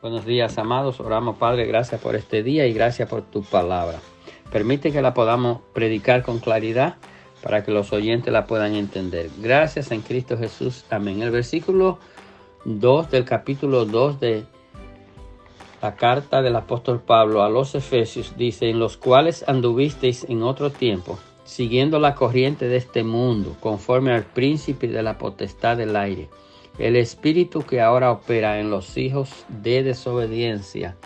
Buenos días, amados. Oramos, Padre, gracias por este día y gracias por tu palabra. Permite que la podamos predicar con claridad para que los oyentes la puedan entender. Gracias en Cristo Jesús. Amén. El versículo 2 del capítulo 2 de la carta del apóstol Pablo a los Efesios dice: en los cuales anduvisteis en otro tiempo, siguiendo la corriente de este mundo, conforme al príncipe de la potestad del aire, el espíritu que ahora opera en los hijos de desobediencia.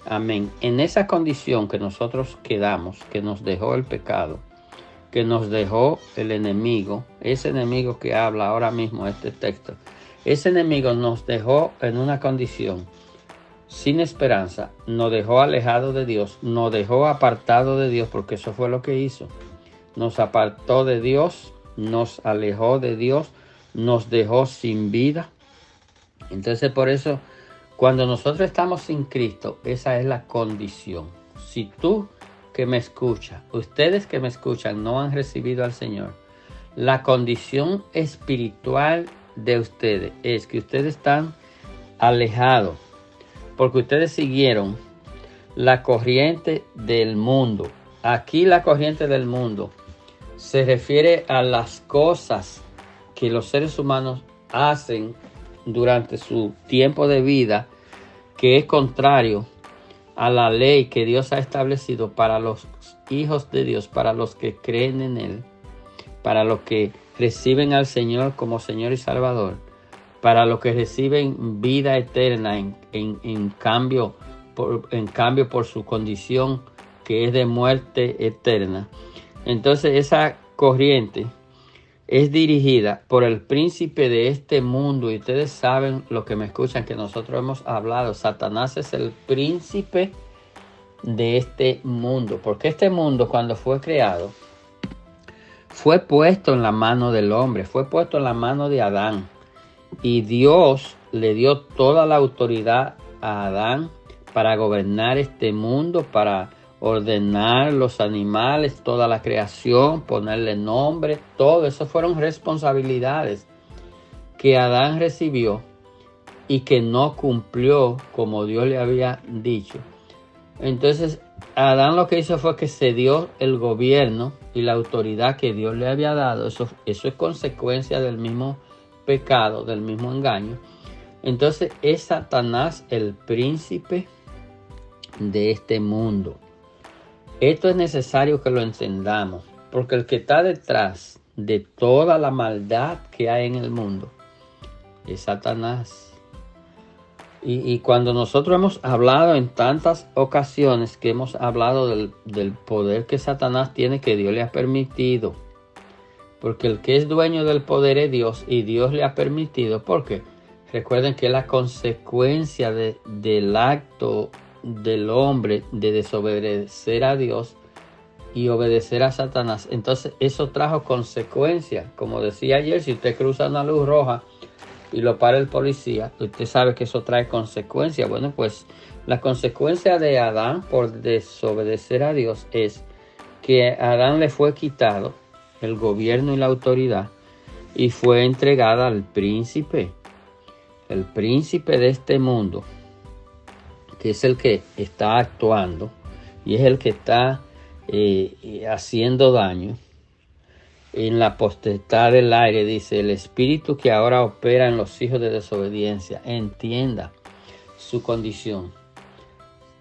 Amén. En esa condición que nosotros quedamos, que nos dejó el pecado, que nos dejó el enemigo, ese enemigo que habla ahora mismo este texto, ese enemigo nos dejó en una condición sin esperanza, nos dejó alejado de Dios, nos dejó apartado de Dios, porque eso fue lo que hizo. Nos apartó de Dios, nos alejó de Dios, nos dejó sin vida. Entonces, por eso, cuando nosotros estamos sin Cristo, esa es la condición. Si tú que me escuchas, ustedes que me escuchan, no han recibido al Señor, la condición espiritual de ustedes es que ustedes están alejados, porque ustedes siguieron la corriente del mundo. Aquí la corriente del mundo se refiere a las cosas que los seres humanos hacen durante su tiempo de vida, que es contrario a la ley que Dios ha establecido para los hijos de Dios, para los que creen en Él, para los que reciben al Señor como Señor y Salvador, para los que reciben vida eterna en cambio por su condición que es de muerte eterna. Entonces esa corriente es dirigida por el príncipe de este mundo, y ustedes saben, lo que me escuchan, que nosotros hemos hablado, Satanás es el príncipe de este mundo, porque este mundo, cuando fue creado, fue puesto en la mano del hombre, fue puesto en la mano de Adán, y Dios le dio toda la autoridad a Adán para gobernar este mundo, para ordenar los animales, toda la creación, ponerle nombre, todo eso fueron responsabilidades que Adán recibió y que no cumplió como Dios le había dicho. Entonces Adán lo que hizo fue que cedió el gobierno y la autoridad que Dios le había dado. Eso es consecuencia del mismo pecado, del mismo engaño. Entonces es Satanás el príncipe de este mundo. Esto es necesario que lo entendamos, porque el que está detrás de toda la maldad que hay en el mundo es Satanás. Y cuando nosotros hemos hablado en tantas ocasiones que hemos hablado del poder que Satanás tiene, que Dios le ha permitido, porque el que es dueño del poder es Dios, y Dios le ha permitido, porque recuerden que es la consecuencia del acto del hombre de desobedecer a Dios y obedecer a Satanás. Entonces eso trajo consecuencias. Como decía ayer, si usted cruza una luz roja y lo para el policía, usted sabe que eso trae consecuencias. Bueno, pues la consecuencia de Adán por desobedecer a Dios es que a Adán le fue quitado el gobierno y la autoridad y fue entregada al príncipe, el príncipe de este mundo, que es el que está actuando y es el que está haciendo daño. En la potestad del aire dice: el espíritu que ahora opera en los hijos de desobediencia. Entienda su condición.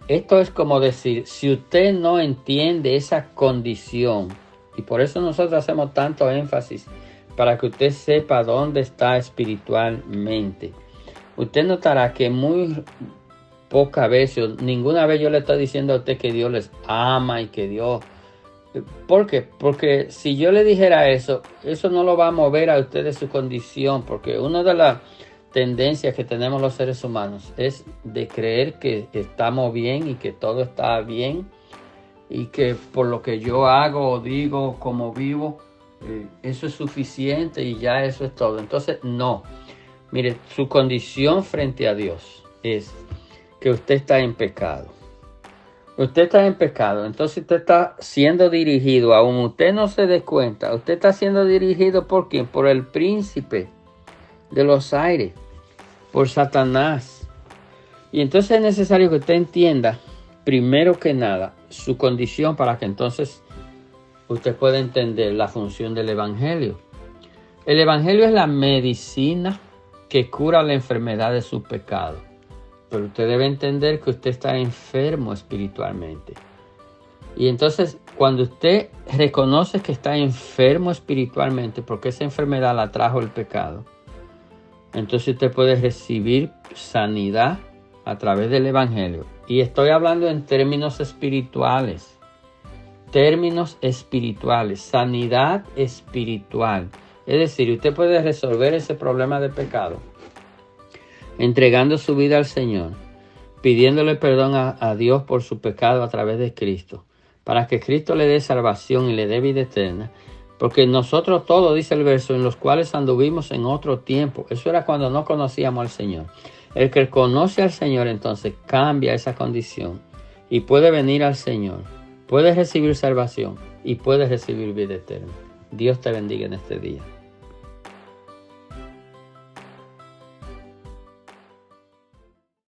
Esto es como decir, si usted no entiende esa condición, y por eso nosotros hacemos tanto énfasis, para que usted sepa dónde está espiritualmente. Usted notará que muy pocas veces, ninguna vez yo le estoy diciendo a usted que Dios les ama y que Dios... ¿Por qué? Porque si yo le dijera eso no lo va a mover a usted de su condición, porque una de las tendencias que tenemos los seres humanos es de creer que estamos bien y que todo está bien y que por lo que yo hago o digo, como vivo, eso es suficiente y ya eso es todo. Entonces, no. Mire, su condición frente a Dios es que usted está en pecado. Usted está en pecado, entonces usted está siendo dirigido, aun usted no se dé cuenta, usted está siendo dirigido ¿por quién? Por el príncipe de los aires, por Satanás. Y entonces es necesario que usted entienda, primero que nada, su condición para que entonces usted pueda entender la función del Evangelio. El Evangelio es la medicina que cura la enfermedad de su pecado. Pero usted debe entender que usted está enfermo espiritualmente. Y entonces, cuando usted reconoce que está enfermo espiritualmente, porque esa enfermedad la trajo el pecado, entonces usted puede recibir sanidad a través del Evangelio. Y estoy hablando en términos espirituales. Términos espirituales, sanidad espiritual. Es decir, usted puede resolver ese problema de pecado entregando su vida al Señor, pidiéndole perdón a Dios por su pecado a través de Cristo, para que Cristo le dé salvación y le dé vida eterna. Porque nosotros todos, dice el verso, en los cuales anduvimos en otro tiempo. Eso era cuando no conocíamos al Señor. El que conoce al Señor entonces cambia esa condición y puede venir al Señor, puede recibir salvación y puede recibir vida eterna. Dios te bendiga en este día.